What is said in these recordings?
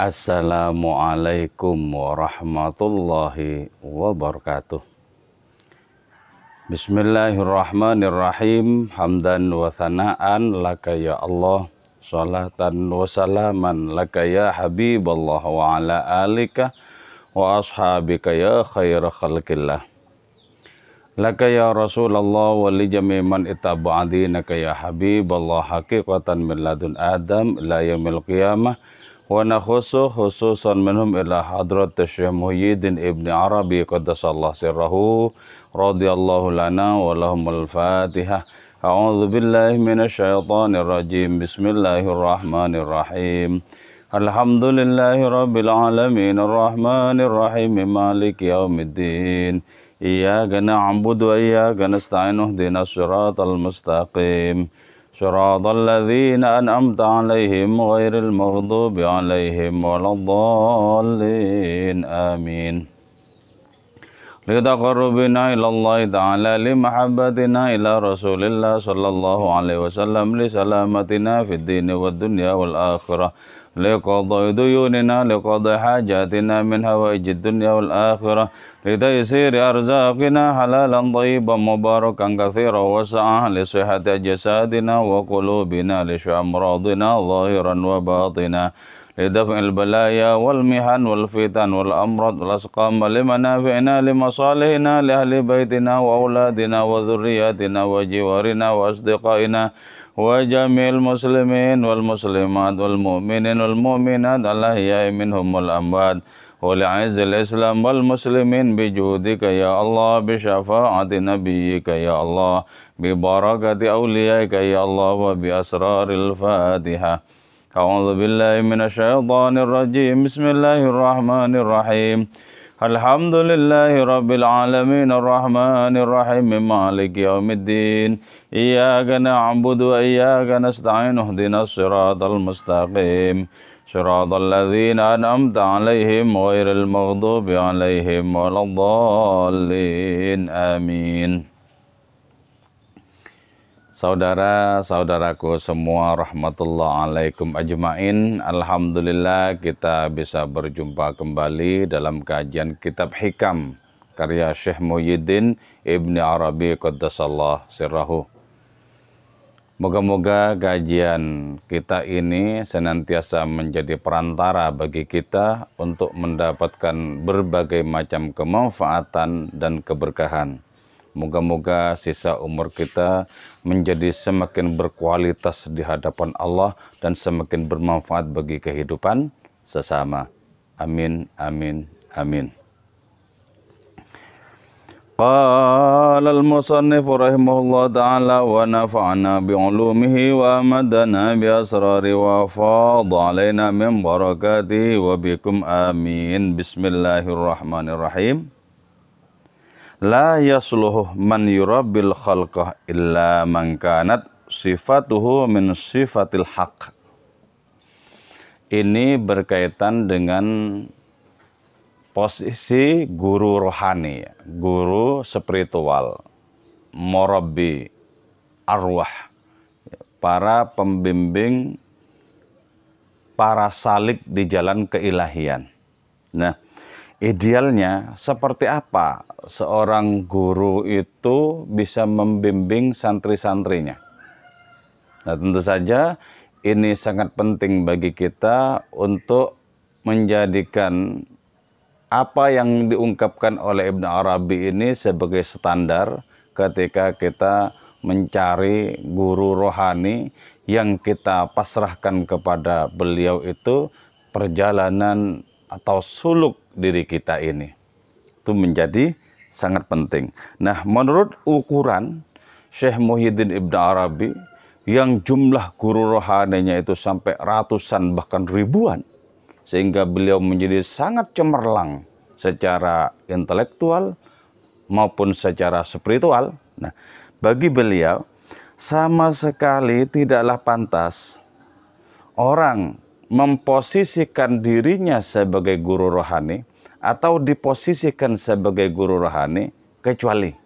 Assalamualaikum warahmatullahi wabarakatuh. Bismillahirrahmanirrahim. Hamdan wa thana'an laka ya Allah, salatan wa salaman laka ya Habiballah, wa ala alika wa ashabika ya khaira khalqillah. Laka ya Rasulullah wa li jami' man ittaba'adinaka ya Habiballah, haqiqatan min ladun Adam ila yaumil qiyamah. Wa nakhusu khususan minhum ila hadrat Syekh Muhyiddin Ibn Arabi qaddasallahu sirrahu radhiyallahu lana wa lahumul Fatihah. A'udzu billahi minasyaitonir rajim. Bismillahirrahmanirrahim. Alhamdulillahi rabbil alamin arrahmanir rahim maliki yaumiddin. Iyyaka na'budu wa iyyaka nasta'in ihdinas siratal mustaqim. Shiratal ladzina an'amta 'alaihim ghairil maghdubi 'alaihim waladdallin. Amin. Litaqarrubina ila Allah ta'ala li mahabbatina ila Rasulillah sallallahu alaihi wasallam li salamatina fid dini wad dunya wal akhirah. Liqadai duyunina liqadai hajatina min hawaijid dunya wal akhirah. Litaysiri arzaqina halalan thayyiban mubarakan katsiran wasa'ah li sihhati jasadina wa qulubina li syamradina zahiran wa batina. Lidaf'il balaya wal mihan wal fitan wal amrad wal asqam limanafi'ina limasalihina li ahli baitina wa auladina wa dhurriyyatina wa jiwarina wa asdiqaina wa jami'il muslimin wal muslimat wal mu'minin wal mu'minat al-ahya'i minhum wal amwat wa li'izzil islam wal muslimin bi judika ya Allah, bi syafa'ati nabiyyika ya Allah, bi barakati awliyaika ya Allah, wa bi asraril Fatihah. A'udzu billahi minasyaitonir rajim. Bismillahirrahmanirrahim. Alhamdulillahi rabbil alamin arrahmanir rahim maliki yaumiddin. Iyyaka na'budu wa iyyaka nasta'in ihdinas siratal mustaqim. Shiratal ladzina an'amta 'alaihim ghairil maghdubi 'alaihim waladdallin. Amin. Saudara-saudaraku semua, rahmatullah alaikum ajmain. Alhamdulillah kita bisa berjumpa kembali dalam kajian kitab Hikam karya Syekh Muhyiddin Ibn Arabi qaddasallahu sirrahu. Moga-moga kajian kita ini senantiasa menjadi perantara bagi kita untuk mendapatkan berbagai macam kemanfaatan dan keberkahan. Moga-moga sisa umur kita menjadi semakin berkualitas di hadapan Allah dan semakin bermanfaat bagi kehidupan sesama. Amin, amin, amin. Qala al-musannif rahimahullah ta'ala wa nafa'na bi'ulumihi wa amadana bi asrari wa fadha alaina min barakatihi wa bikum amin. Bismillahirrahmanirrahim. La yasluhu man yurabbil khalqah illa man kanat sifatuhu min sifatil haq. Ini berkaitan dengan posisi guru rohani, guru spiritual, murabbi arwah, para pembimbing, para salik di jalan keilahian. Nah, idealnya seperti apa seorang guru itu bisa membimbing santri-santrinya? Nah, tentu saja ini sangat penting bagi kita untuk menjadikan apa yang diungkapkan oleh Ibn Arabi ini sebagai standar ketika kita mencari guru rohani yang kita pasrahkan kepada beliau itu perjalanan atau suluk diri kita ini. Itu menjadi sangat penting. Nah, menurut ukuran Syekh Muhyiddin Ibn Arabi yang jumlah guru rohaninya itu sampai ratusan bahkan ribuan, sehingga beliau menjadi sangat cemerlang secara intelektual maupun secara spiritual. Nah, bagi beliau sama sekali tidaklah pantas orang memposisikan dirinya sebagai guru rohani atau diposisikan sebagai guru rohani kecuali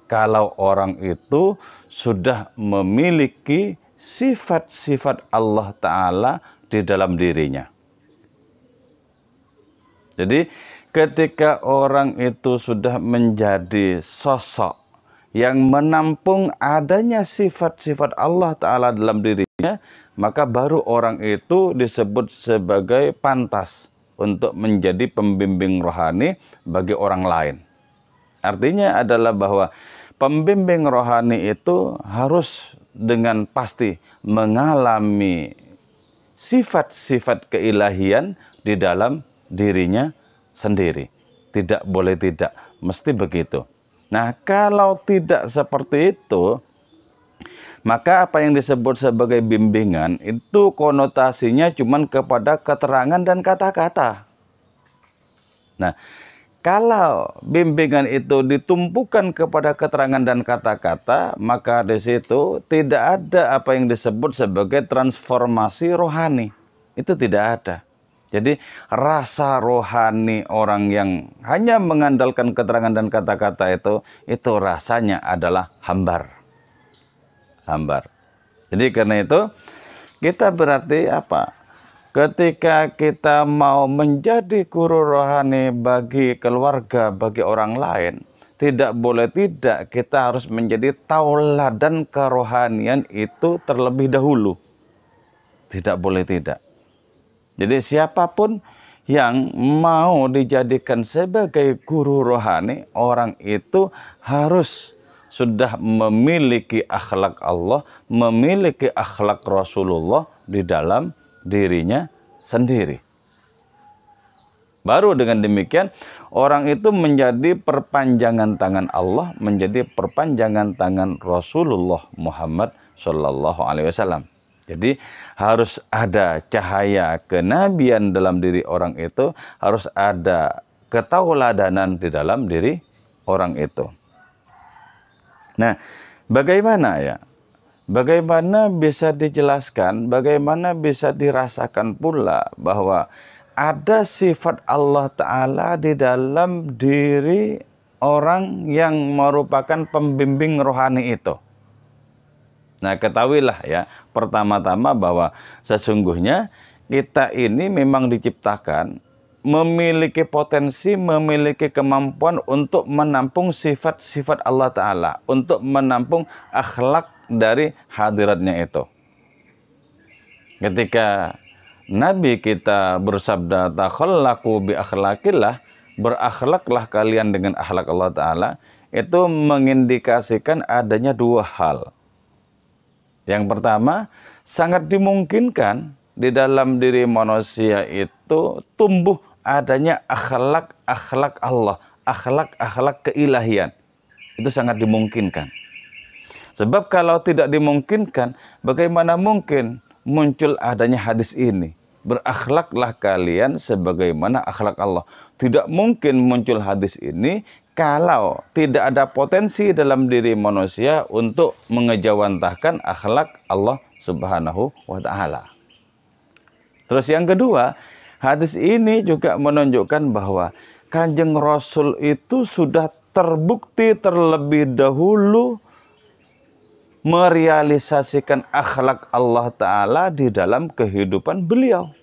kalau orang itu sudah memiliki sifat-sifat Allah Ta'ala di dalam dirinya. Jadi ketika orang itu sudah menjadi sosok yang menampung adanya sifat-sifat Allah Ta'ala dalam dirinya, maka baru orang itu disebut sebagai pantas untuk menjadi pembimbing rohani bagi orang lain. Artinya adalah bahwa pembimbing rohani itu harus dengan pasti mengalami sifat-sifat keilahian di dalam dirinya sendiri. Tidak boleh tidak, mesti begitu. Nah, kalau tidak seperti itu, maka apa yang disebut sebagai bimbingan itu konotasinya cuma kepada keterangan dan kata-kata. Nah, kalau bimbingan itu ditumpukan kepada keterangan dan kata-kata, maka di situ tidak ada apa yang disebut sebagai transformasi rohani. Itu tidak ada. Jadi rasa rohani orang yang hanya mengandalkan keterangan dan kata-kata itu rasanya adalah hambar. Hambar. Jadi karena itu kita berarti apa? Ketika kita mau menjadi guru rohani bagi keluarga, bagi orang lain, tidak boleh tidak kita harus menjadi tauladan kerohanian itu terlebih dahulu. Tidak boleh tidak. Jadi siapapun yang mau dijadikan sebagai guru rohani, orang itu harus sudah memiliki akhlak Allah, memiliki akhlak Rasulullah di dalam dirinya sendiri. Baru dengan demikian orang itu menjadi perpanjangan tangan Allah, menjadi perpanjangan tangan Rasulullah Muhammad Shallallahu Alaihi Wasallam. Jadi harus ada cahaya kenabian dalam diri orang itu, harus ada ketauladanan di dalam diri orang itu. Nah, bagaimana ya? Bagaimana bisa dijelaskan, bagaimana bisa dirasakan pula bahwa ada sifat Allah Ta'ala di dalam diri orang yang merupakan pembimbing rohani itu. Nah, ketahuilah ya, pertama-tama bahwa sesungguhnya kita ini memang diciptakan memiliki potensi, memiliki kemampuan untuk menampung sifat-sifat Allah Ta'ala, untuk menampung akhlak dari hadiratnya itu. Ketika Nabi kita bersabda, takhallaqu bi akhlaqillah, berakhlaklah kalian dengan akhlak Allah Ta'ala, itu mengindikasikan adanya dua hal. Yang pertama, sangat dimungkinkan di dalam diri manusia itu tumbuh adanya akhlak-akhlak Allah, akhlak-akhlak keilahian. Itu sangat dimungkinkan. Sebab kalau tidak dimungkinkan, bagaimana mungkin muncul adanya hadis ini? Berakhlaklah kalian sebagaimana akhlak Allah. Tidak mungkin muncul hadis ini kalau tidak ada potensi dalam diri manusia untuk mengejawantahkan akhlak Allah Subhanahu wa Ta'ala. Terus yang kedua, hadis ini juga menunjukkan bahwa Kanjeng Rasul itu sudah terbukti terlebih dahulu merealisasikan akhlak Allah Ta'ala di dalam kehidupan beliau.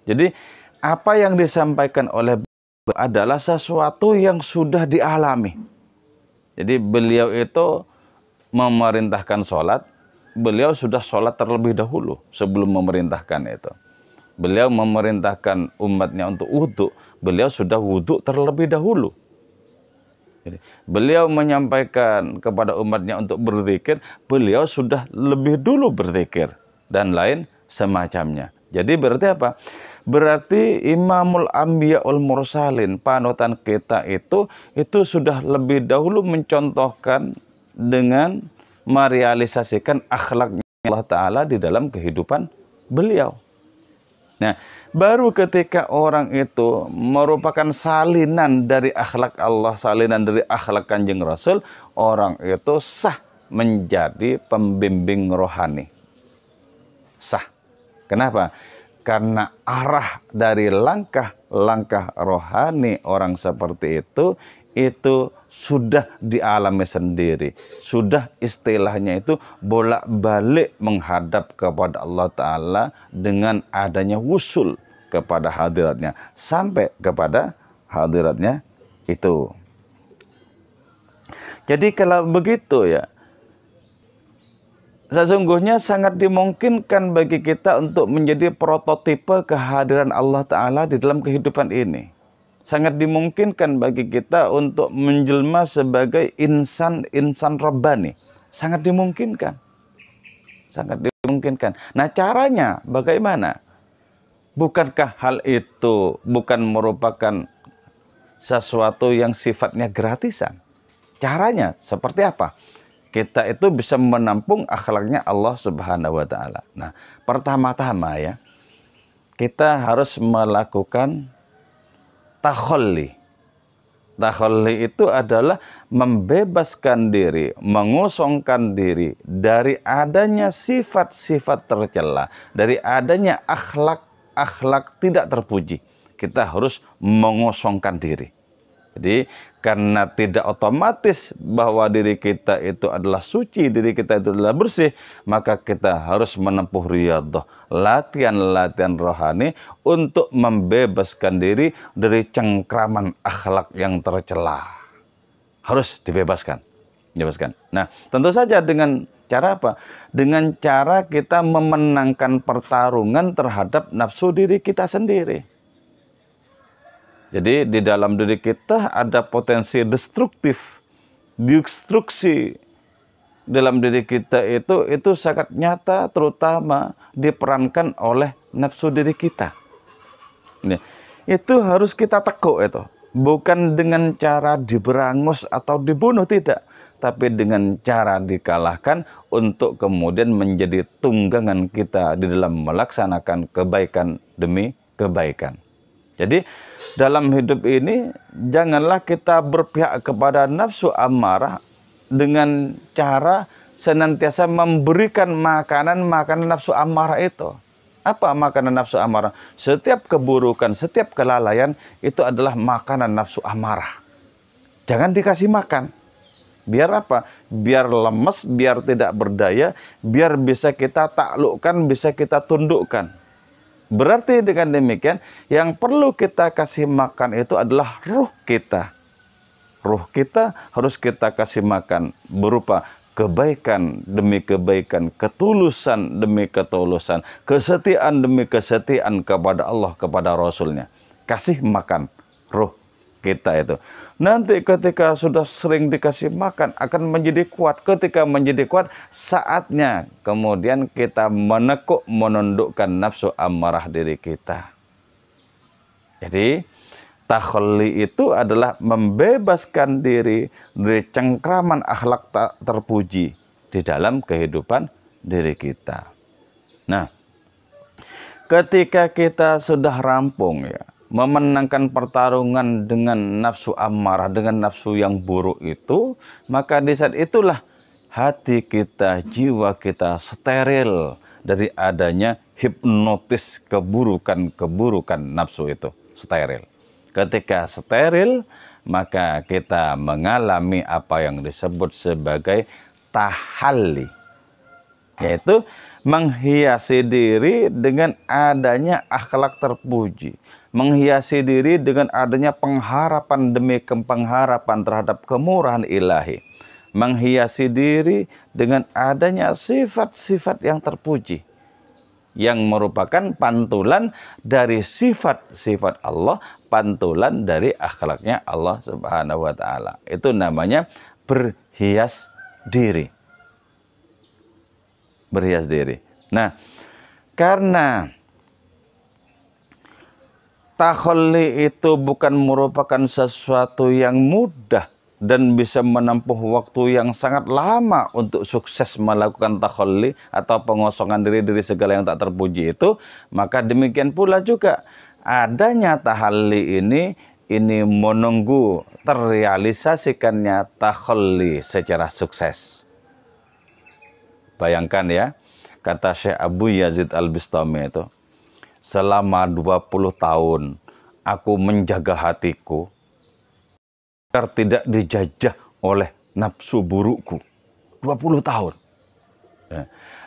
Jadi apa yang disampaikan oleh beliau adalah sesuatu yang sudah dialami. Jadi beliau itu memerintahkan sholat, beliau sudah sholat terlebih dahulu sebelum memerintahkan itu. Beliau memerintahkan umatnya untuk wudhu, beliau sudah wudhu terlebih dahulu. Jadi, beliau menyampaikan kepada umatnya untuk berzikir, beliau sudah lebih dulu berzikir dan lain semacamnya. Jadi berarti apa? Berarti Imamul Anbiya'ul Mursalin, panutan kita itu sudah lebih dahulu mencontohkan dengan merealisasikan akhlaknya Allah Ta'ala di dalam kehidupan beliau. Nah, baru ketika orang itu merupakan salinan dari akhlak Allah, salinan dari akhlak Kanjeng Rasul, orang itu sah menjadi pembimbing rohani. Sah. Kenapa? Karena arah dari langkah-langkah rohani orang seperti itu sudah dialami sendiri. Sudah istilahnya itu bolak-balik menghadap kepada Allah Ta'ala dengan adanya wusul kepada hadiratnya, sampai kepada hadiratnya itu. Jadi kalau begitu ya, sesungguhnya sangat dimungkinkan bagi kita untuk menjadi prototipe kehadiran Allah Ta'ala di dalam kehidupan ini. Sangat dimungkinkan bagi kita untuk menjelma sebagai insan Rabbani. Sangat dimungkinkan. Sangat dimungkinkan. Nah, caranya bagaimana? Bukankah hal itu bukan merupakan sesuatu yang sifatnya gratisan? Caranya seperti apa? Kita itu bisa menampung akhlaknya Allah Subhanahu wa Ta'ala. Nah, pertama-tama ya, kita harus melakukan takhalli. Takhalli itu adalah membebaskan diri, mengosongkan diri dari adanya sifat-sifat tercela, dari adanya akhlak tidak terpuji. Kita harus mengosongkan diri. Jadi karena tidak otomatis bahwa diri kita itu adalah suci, diri kita itu adalah bersih, maka kita harus menempuh riyadhah, latihan-latihan rohani untuk membebaskan diri dari cengkraman akhlak yang tercela. Harus dibebaskan. Nah, tentu saja dengan cara apa? Dengan cara kita memenangkan pertarungan terhadap nafsu diri kita sendiri. Jadi di dalam diri kita ada potensi destruktif, destruksi dalam diri kita itu sangat nyata, terutama diperankan oleh nafsu diri kita. Ini, itu harus kita tekuk itu, bukan dengan cara diberangus atau dibunuh, tidak, tapi dengan cara dikalahkan untuk kemudian menjadi tunggangan kita di dalam melaksanakan kebaikan demi kebaikan. Jadi dalam hidup ini janganlah kita berpihak kepada nafsu amarah dengan cara senantiasa memberikan makanan nafsu amarah itu. Apa makanan nafsu amarah? Setiap keburukan, setiap kelalaian itu adalah makanan nafsu amarah. Jangan dikasih makan. Biar apa? Biar lemes, biar tidak berdaya, biar bisa kita taklukkan, bisa kita tundukkan. Berarti dengan demikian, yang perlu kita kasih makan itu adalah ruh kita. Ruh kita harus kita kasih makan berupa kebaikan demi kebaikan, ketulusan demi ketulusan, kesetiaan demi kesetiaan kepada Allah, kepada Rasulnya. Kasih makan ruh kita itu. Nanti ketika sudah sering dikasih makan akan menjadi kuat. Ketika menjadi kuat, saatnya kemudian kita menekuk, menundukkan nafsu amarah diri kita. Jadi takhalli itu adalah membebaskan diri dari cengkraman akhlak tak terpuji di dalam kehidupan diri kita. Nah, ketika kita sudah rampung ya, memenangkan pertarungan dengan nafsu amarah, dengan nafsu yang buruk itu, maka di saat itulah hati kita, jiwa kita steril dari adanya hipnotis keburukan nafsu itu. Steril. Ketika steril, maka kita mengalami apa yang disebut sebagai tahalli, yaitu menghiasi diri dengan adanya akhlak terpuji, menghiasi diri dengan adanya pengharapan demi pengharapan terhadap kemurahan ilahi, menghiasi diri dengan adanya sifat-sifat yang terpuji, yang merupakan pantulan dari sifat-sifat Allah, pantulan dari akhlaknya Allah Subhanahu wa Ta'ala. Itu namanya berhias diri. Berhias diri. Nah, karena takhalli itu bukan merupakan sesuatu yang mudah dan bisa menempuh waktu yang sangat lama untuk sukses melakukan takhalli atau pengosongan diri dari segala yang tak terpuji itu, maka demikian pula juga adanya tahalli ini menunggu terrealisasikannya takhalli secara sukses. Bayangkan ya, kata Syekh Abu Yazid Al-Bistami itu, selama 20 tahun aku menjaga hatiku agar tidak dijajah oleh nafsu burukku. 20 tahun.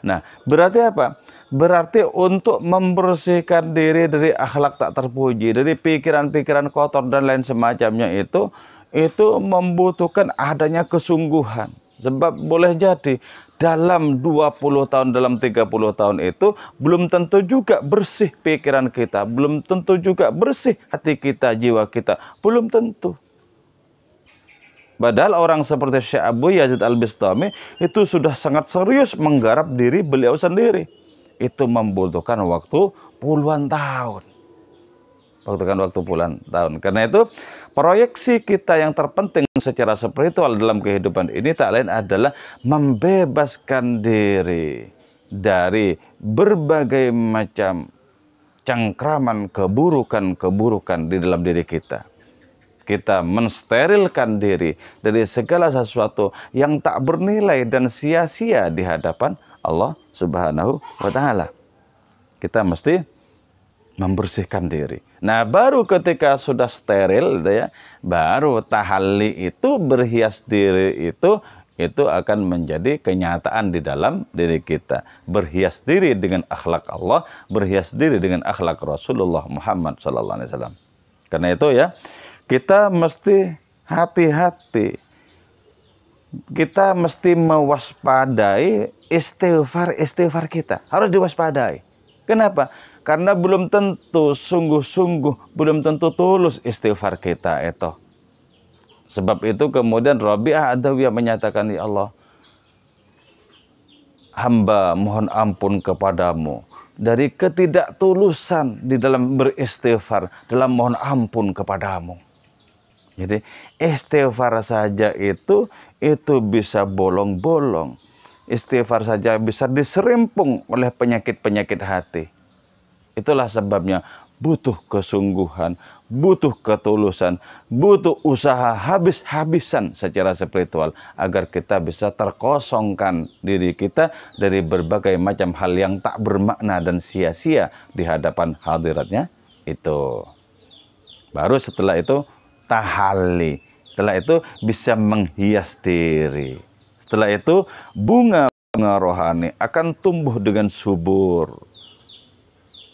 Nah, berarti apa? Berarti untuk membersihkan diri dari akhlak tak terpuji, dari pikiran-pikiran kotor dan lain semacamnya itu membutuhkan adanya kesungguhan. Sebab boleh jadi dalam 20 tahun, dalam 30 tahun itu belum tentu juga bersih pikiran kita, belum tentu juga bersih hati kita, jiwa kita, belum tentu. Padahal orang seperti Syekh Abu Yazid Al-Bistami itu sudah sangat serius menggarap diri beliau sendiri. Itu membutuhkan waktu puluhan tahun. Waktu puluhan tahun. Karena itu proyeksi kita yang terpenting secara spiritual dalam kehidupan ini tak lain adalah membebaskan diri dari berbagai macam cengkraman keburukan-keburukan di dalam diri kita. Kita mensterilkan diri dari segala sesuatu yang tak bernilai dan sia-sia di hadapan Allah Subhanahu wa Ta'ala. Kita mesti membersihkan diri. Nah, baru ketika sudah steril, ya, baru tahalli itu, berhias diri itu akan menjadi kenyataan di dalam diri kita. Berhias diri dengan akhlak Allah, berhias diri dengan akhlak Rasulullah Muhammad SAW. Karena itu ya, kita mesti hati-hati. Kita mesti mewaspadai istighfar kita. Harus diwaspadai. Kenapa? Karena belum tentu sungguh-sungguh, belum tentu tulus istighfar kita itu. Sebab itu kemudian Rabi'ah Adawiyah menyatakan, ya Allah, hamba mohon ampun kepadamu dari ketidaktulusan di dalam beristighfar, dalam mohon ampun kepadamu. Jadi istighfar saja itu bisa bolong-bolong. Istighfar saja bisa diserimpung oleh penyakit-penyakit hati. Itulah sebabnya butuh kesungguhan, butuh ketulusan, butuh usaha habis-habisan secara spiritual agar kita bisa terkosongkan diri kita dari berbagai macam hal yang tak bermakna dan sia-sia di hadapan hadiratnya itu. Baru setelah itu tahalli. Setelah itu bisa menghias diri. Setelah itu bunga-bunga rohani akan tumbuh dengan subur,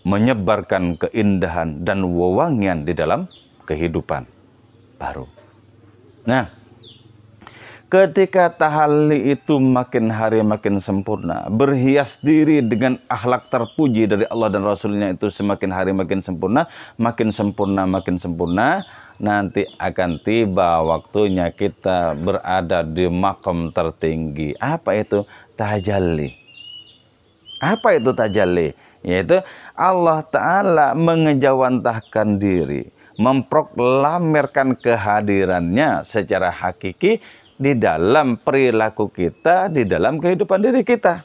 menyebarkan keindahan dan wewangian di dalam kehidupan baru. Nah, ketika tahalli itu makin hari makin sempurna, berhias diri dengan akhlak terpuji dari Allah dan Rasulnya itu semakin hari makin sempurna, makin sempurna, nanti akan tiba waktunya kita berada di maqam tertinggi. Apa itu? Tajalli. Apa itu tajalli? Yaitu Allah Ta'ala mengejawantahkan diri, memproklamirkan kehadirannya secara hakiki di dalam perilaku kita, di dalam kehidupan diri kita.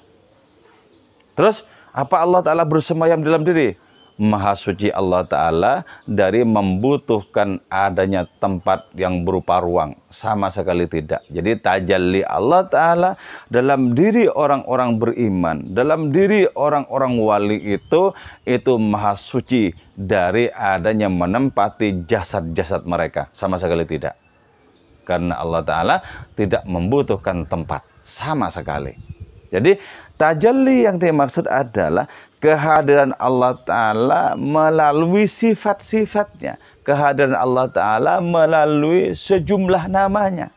Terus, apa Allah Ta'ala bersemayam dalam diri? Maha suci Allah Ta'ala dari membutuhkan adanya tempat yang berupa ruang. Sama sekali tidak. Jadi tajalli Allah Ta'ala dalam diri orang-orang beriman, dalam diri orang-orang wali itu maha suci dari adanya menempati jasad-jasad mereka. Sama sekali tidak. Karena Allah Ta'ala tidak membutuhkan tempat. Sama sekali. Jadi tajalli yang dimaksud adalah kehadiran Allah Ta'ala melalui sifat-sifatnya. Kehadiran Allah Ta'ala melalui sejumlah namanya.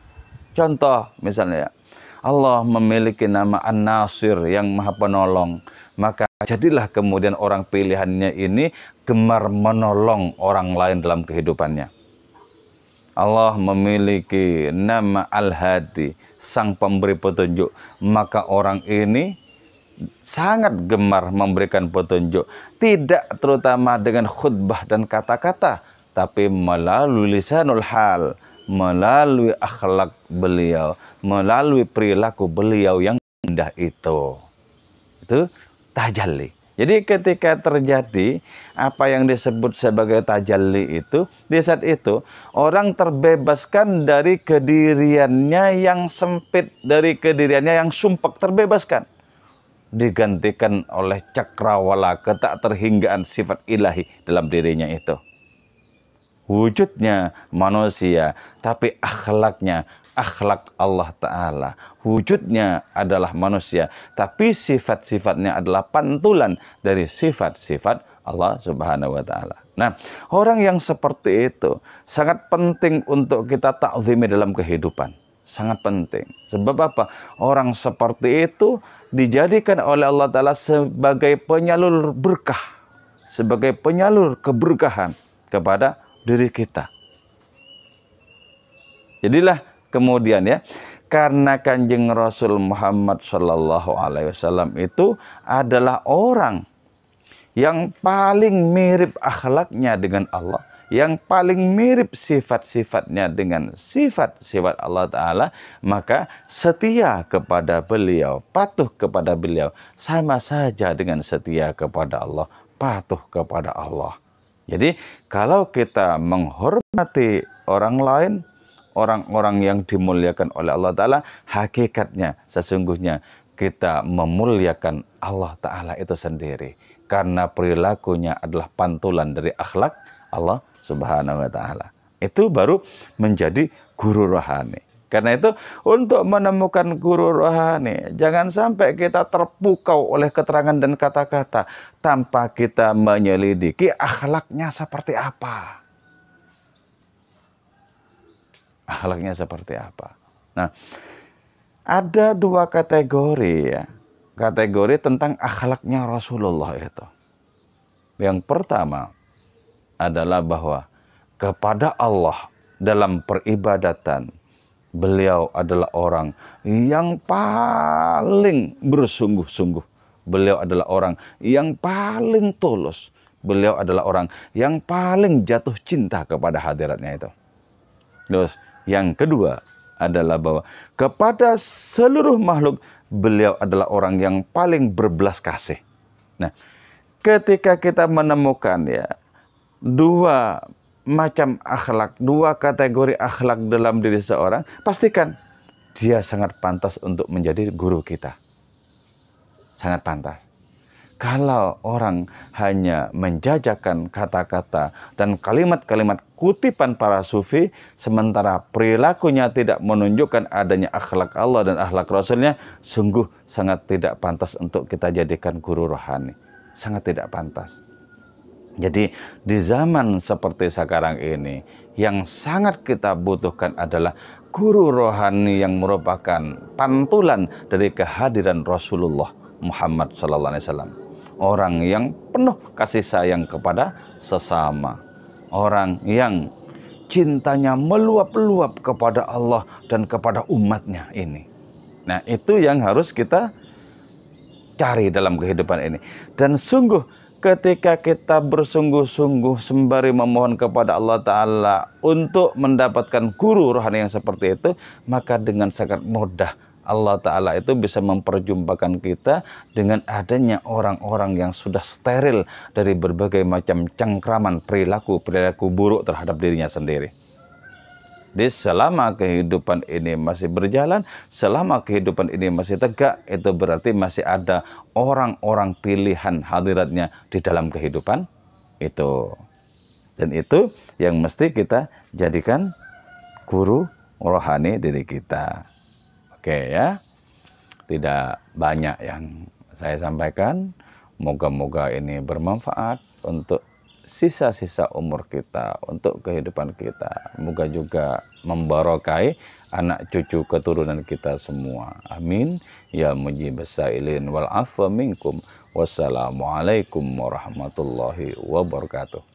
Contoh misalnya, Allah memiliki nama An-Nasir yang maha penolong. Maka jadilah kemudian orang pilihannya ini gemar menolong orang lain dalam kehidupannya. Allah memiliki nama Al-Hadi, sang pemberi petunjuk. Maka orang ini sangat gemar memberikan petunjuk, tidak terutama dengan khutbah dan kata-kata, tapi melalui lisanul hal, melalui akhlak beliau, melalui perilaku beliau yang indah itu tajalli. Jadi ketika terjadi apa yang disebut sebagai tajalli itu, di saat itu orang terbebaskan dari kediriannya yang sempit, dari kediriannya yang sumpek, terbebaskan. Digantikan oleh cakrawala, ketak terhinggaan sifat ilahi dalam dirinya itu. Wujudnya manusia, tapi akhlaknya akhlak Allah Ta'ala. Wujudnya adalah manusia, tapi sifat-sifatnya adalah pantulan dari sifat-sifat Allah Subhanahu wa Ta'ala. Nah, orang yang seperti itu sangat penting untuk kita ta'zimi dalam kehidupan. Sangat penting. Sebab apa? Orang seperti itu dijadikan oleh Allah Ta'ala sebagai penyalur berkah, sebagai penyalur keberkahan kepada diri kita. Jadilah kemudian ya, karena Kanjeng Rasul Muhammad Shallallahu Alaihi Wasallam itu adalah orang yang paling mirip akhlaknya dengan Allah, yang paling mirip sifat-sifatnya dengan sifat-sifat Allah Ta'ala, maka setia kepada beliau, patuh kepada beliau, sama saja dengan setia kepada Allah, patuh kepada Allah. Jadi kalau kita menghormati orang lain, orang-orang yang dimuliakan oleh Allah Ta'ala, hakikatnya sesungguhnya kita memuliakan Allah Ta'ala itu sendiri. Karena perilakunya adalah pantulan dari akhlak Allah Subhanahu wa Ta'ala. Itu baru menjadi guru rohani. Karena itu untuk menemukan guru rohani, jangan sampai kita terpukau oleh keterangan dan kata-kata tanpa kita menyelidiki akhlaknya seperti apa. Akhlaknya seperti apa. Nah, ada dua kategori ya. Kategori tentang akhlaknya Rasulullah itu. Yang pertama adalah bahwa kepada Allah dalam peribadatan, beliau adalah orang yang paling bersungguh-sungguh. Beliau adalah orang yang paling tulus. Beliau adalah orang yang paling jatuh cinta kepada hadiratnya itu. Terus yang kedua adalah bahwa kepada seluruh makhluk, beliau adalah orang yang paling berbelas kasih. Nah, ketika kita menemukan ya dua macam akhlak, dua kategori akhlak dalam diri seseorang, pastikan dia sangat pantas untuk menjadi guru kita. Sangat pantas. Kalau orang hanya menjajakan kata-kata dan kalimat-kalimat kutipan para sufi, sementara perilakunya tidak menunjukkan adanya akhlak Allah dan akhlak Rasulnya, sungguh sangat tidak pantas untuk kita jadikan guru rohani. Sangat tidak pantas. Jadi di zaman seperti sekarang ini, yang sangat kita butuhkan adalah guru rohani yang merupakan pantulan dari kehadiran Rasulullah Muhammad SAW. Orang yang penuh kasih sayang kepada sesama. Orang yang cintanya meluap-luap kepada Allah dan kepada umatnya ini. Nah, itu yang harus kita cari dalam kehidupan ini. Dan sungguh ketika kita bersungguh-sungguh sembari memohon kepada Allah Ta'ala untuk mendapatkan guru rohani yang seperti itu, maka dengan sangat mudah Allah Ta'ala itu bisa memperjumpakan kita dengan adanya orang-orang yang sudah steril dari berbagai macam cengkraman perilaku buruk terhadap dirinya sendiri. Jadi selama kehidupan ini masih berjalan, selama kehidupan ini masih tegak, itu berarti masih ada orang-orang pilihan hadiratnya di dalam kehidupan itu. Dan itu yang mesti kita jadikan guru rohani diri kita. Oke ya, tidak banyak yang saya sampaikan. Moga-moga ini bermanfaat untuk sisa-sisa umur kita, untuk kehidupan kita. Moga juga membarokai anak cucu keturunan kita semua. Amin. Ya mujibas sailin wal afwa minkum. Wassalamualaikum warahmatullahi wabarakatuh.